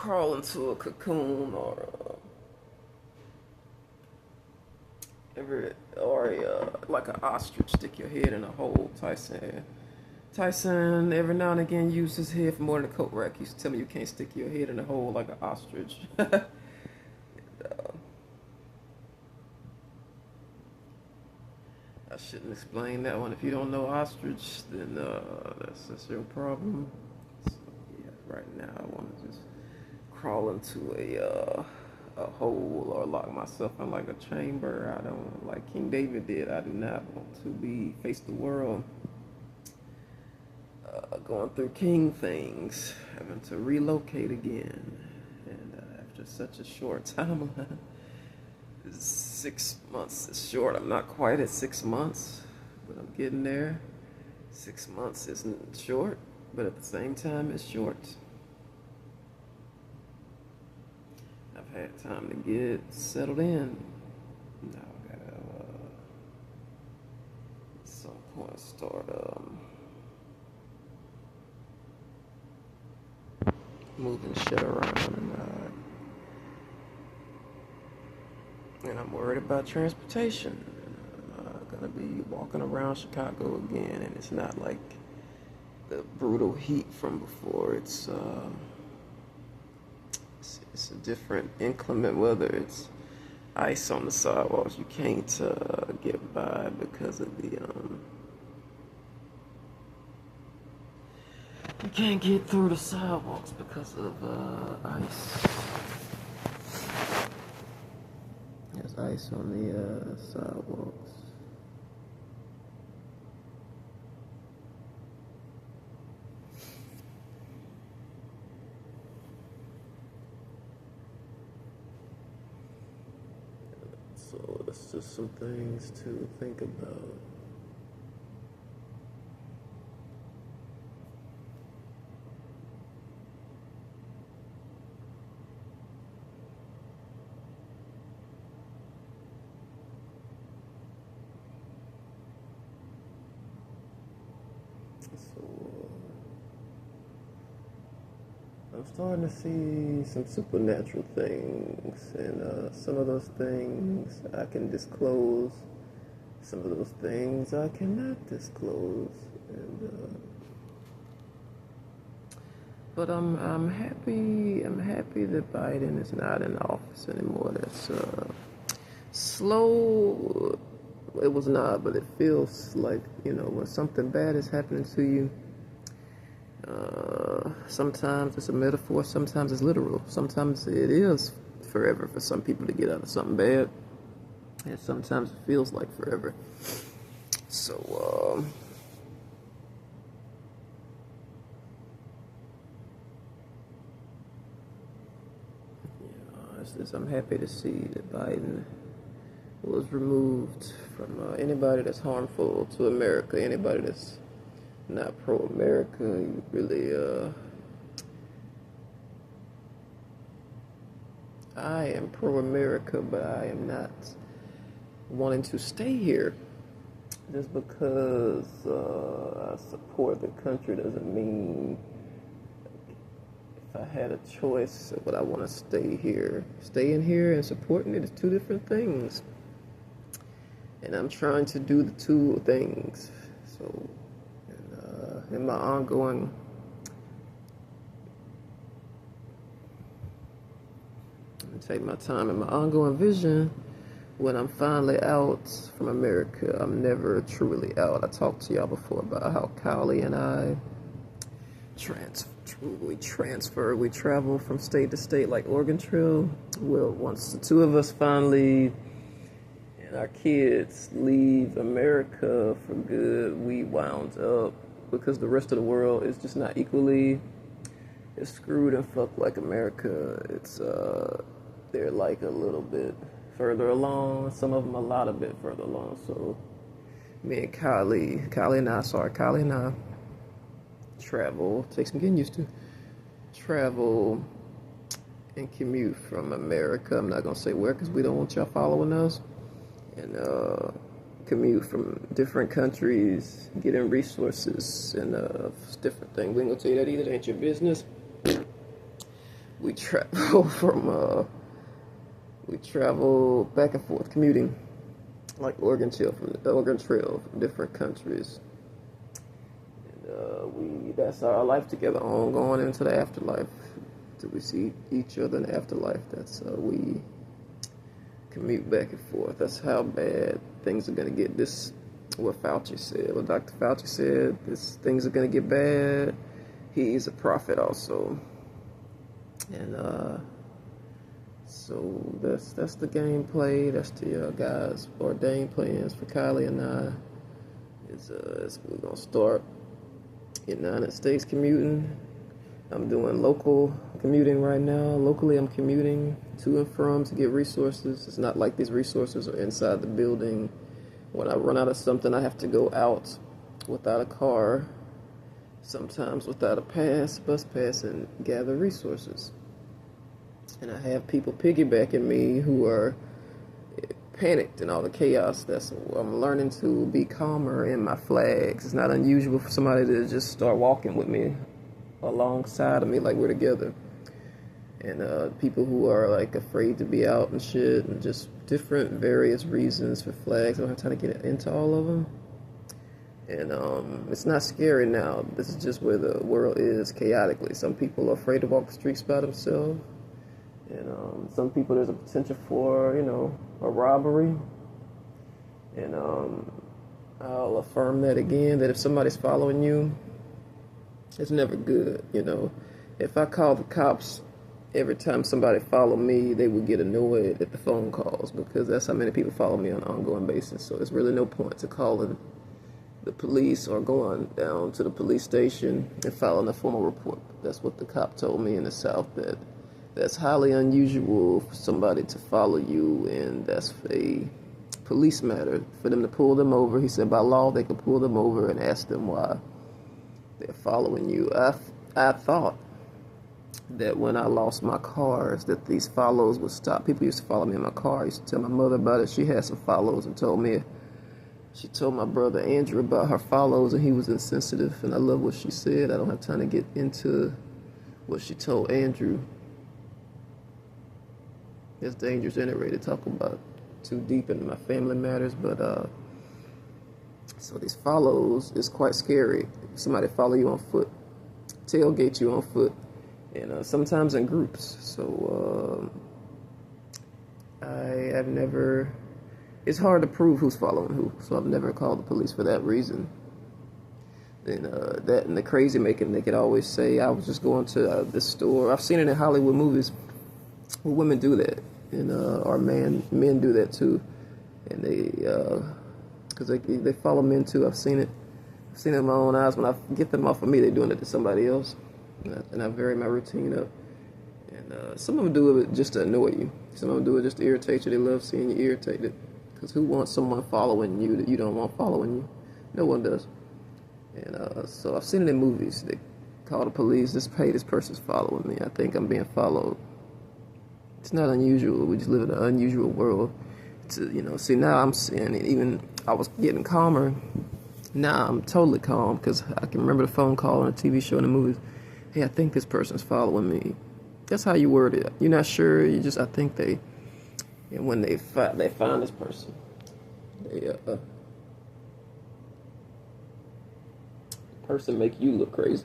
crawl into a cocoon or like an ostrich, stick your head in a hole. Tyson every now and again uses his head for more than a coat rack. He's telling you can't stick your head in a hole like an ostrich. I shouldn't explain that one. If you don't know ostrich, then that's your problem. So, yeah, right now I want to just crawl into a hole or lock myself in like a chamber. I don't, like King David did. I do not want to be face the world, going through king things, having to relocate again, and after such a short timeline. 6 months is short. I'm not quite at 6 months, but I'm getting there. 6 months isn't short, but at the same time, it's short. I've had time to get settled in. Now I gotta, at some point, start moving shit around, and I'm worried about transportation. I'm gonna be walking around Chicago again, and it's not like the brutal heat from before. It's a different inclement weather. It's ice on the sidewalks. You can't get by because of the you can't get through the sidewalks because of ice. There's ice on the sidewalks. So that's just some things to think about. So I'm starting to see some supernatural things, and some of those things I can disclose. Some of those things I cannot disclose, and but I'm happy. I'm happy that Biden is not in office anymore. That's slow. It was not, but it feels like, when something bad is happening to you. Sometimes it's a metaphor, sometimes it's literal. Sometimes it is forever for some people to get out of something bad, and sometimes it feels like forever. So, I'm happy to see that Biden was removed from anybody that's harmful to America, anybody that's not pro-America. You really, I am pro-America, but I am not wanting to stay here. Just because I support the country doesn't mean if I had a choice, would I want to stay here. Staying here and supporting it is two different things. And I'm trying to do the two things. So, in my ongoing take my time in my ongoing vision, when I'm finally out from America, I'm never truly out. I talked to y'all before about how Kylie and I we travel from state to state like Oregon Trail. Well, once the two of us finally and our kids leave America for good, we wound up, because the rest of the world is just not equally as screwed and fucked like America. It's they're like a little bit further along, some of them a lot of bit further along. So me and Kylie and I travel, takes some getting used to, travel and commute from America. I'm not gonna say where because we don't want y'all following us, and commute from different countries, getting resources and different things. We ain't gonna tell you that either, that ain't your business. we travel we travel back and forth commuting, like Oregon Trail from different countries. That's our life together on going into the afterlife. Till we see each other in the afterlife. That's we commute back and forth. That's how bad things are gonna get. This what Fauci said. What Dr. Fauci said. Things are gonna get bad. He's a prophet also, and so that's the gameplay. That's the guys' ordained plans for Kylie and I. We're gonna start United States commuting. I'm doing local commuting right now. Locally, I'm commuting to and from to get resources. It's not like these resources are inside the building. When I run out of something, I have to go out without a car, sometimes without a bus pass, and gather resources. And I have people piggybacking me who are panicked in all the chaos. I'm learning to be calmer in my flags. It's not unusual for somebody to just start walking with me alongside of me like we're together. And people who are like afraid to be out and shit, and just different various reasons for flags. I don't have time to get into all of them. And it's not scary now. This is just where the world is chaotically. Some people are afraid to walk the streets by themselves. And some people, there's a potential for, a robbery. And I'll affirm that again, that if somebody's following you, it's never good, If I call the cops every time somebody followed me, they would get annoyed at the phone calls, because that's how many people follow me on an ongoing basis. So there's really no point to calling the police or going down to the police station and filing a formal report. That's what the cop told me in the South, that's highly unusual for somebody to follow you, and that's a police matter for them to pull them over. He said by law they could pull them over and ask them why they're following you. I thought that when I lost my cars that these follows would stop. People used to follow me in my car. I used to tell my mother about it. She had some follows and she told my brother Andrew about her follows, and he was insensitive, and I love what she said. I don't have time to get into what she told Andrew. It's dangerous anyway to talk about too deep into my family matters, but so these follows is quite scary. Somebody follow you on foot, tailgate you on foot, and sometimes in groups. So I've never. It's hard to prove who's following who, so I've never called the police for that reason. And that and the crazy making, they could always say, I was just going to this store. I've seen it in Hollywood movies. Well, women do that, and or men do that too, and because they follow men too. I've seen it with my own eyes. When I get them off of me, they're doing it to somebody else, and I vary my routine up. And some of them do it just to annoy you. Some of them do it just to irritate you. They love seeing you irritated, because who wants someone following you that you don't want following you? No one does. And so I've seen it in movies. They call the police. This person's following me. I think I'm being followed. It's not unusual. We just live in an unusual world. See, now I'm seeing it. Even I was getting calmer. Now I'm totally calm, because I can remember the phone call on a TV show and the movies. Hey, I think this person's following me. That's how you word it. You're not sure. You just, I think they. And when they find this person, person make you look crazy.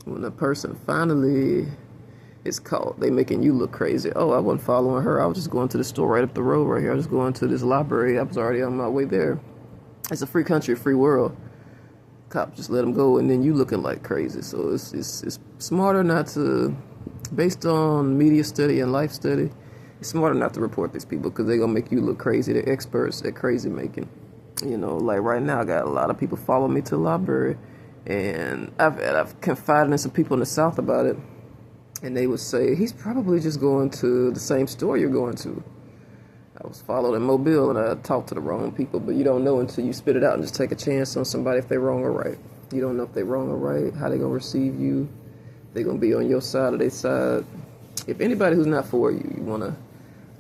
When a person finally is caught, they making you look crazy. Oh, I wasn't following her. I was just going to the store right up the road right here. I was just going to this library. I was already on my way there. It's a free country, a free world. Cop just let them go, and then you looking like crazy. So it's smarter not to, based on media study and life study, it's smarter not to report these people, because they're going to make you look crazy. They're experts at crazy making. Like right now, I got a lot of people follow me to the library, and I've confided in some people in the South about it, and they would say, he's probably just going to the same store you're going to. I was followed in Mobile, and I talked to the wrong people, but you don't know until you spit it out and just take a chance on somebody if they're wrong or right. You don't know if they're wrong or right, how they're going to receive you, if they're going to be on your side or their side. If anybody who's not for you, you want to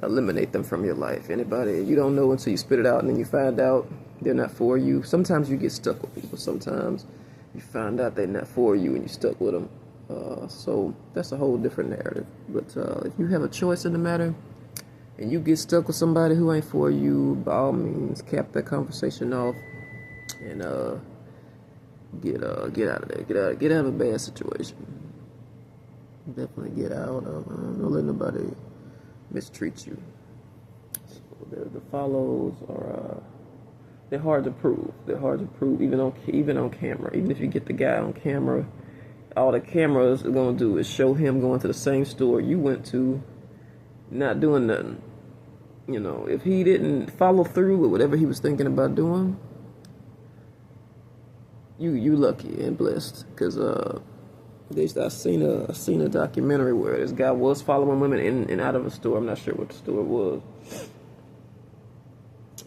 eliminate them from your life. Anybody, you don't know until you spit it out, and then you find out they're not for you. Sometimes you get stuck with people. Sometimes you find out they're not for you, and you're stuck with them. So that's a whole different narrative. But if you have a choice in the matter and you get stuck with somebody who ain't for you, by all means, cap that conversation off and get out of there. Get out of a bad situation. Definitely get out of. Don't let nobody mistreat you. So the follows are they're hard to prove. They're hard to prove even on camera. Even if you get the guy on camera, all the cameras are gonna do is show him going to the same store you went to, not doing nothing. You know, if he didn't follow through with whatever he was thinking about doing, you lucky and blessed. Cause I seen a documentary where this guy was following women in and out of a store. I'm not sure what the store was,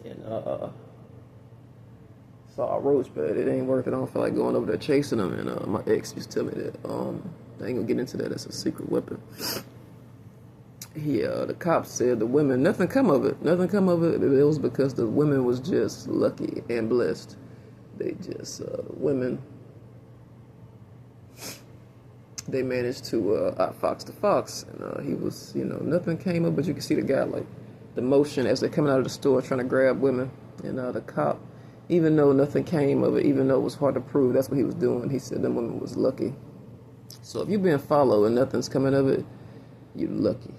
and saw a roach, but it ain't worth it. I don't feel like going over there chasing them. And my ex used to tell me that. I ain't gonna get into that. That's a secret weapon. The cops said the women, nothing come of it. Nothing come of it. It was because the women was just lucky and blessed. They just, women, they managed to outfox the fox. And he was, nothing came of it, but you can see the guy, like, the motion as they're coming out of the store trying to grab women. And the cop, even though nothing came of it, even though it was hard to prove, that's what he was doing. He said them women was lucky. So if you're being followed and nothing's coming of it, you're lucky.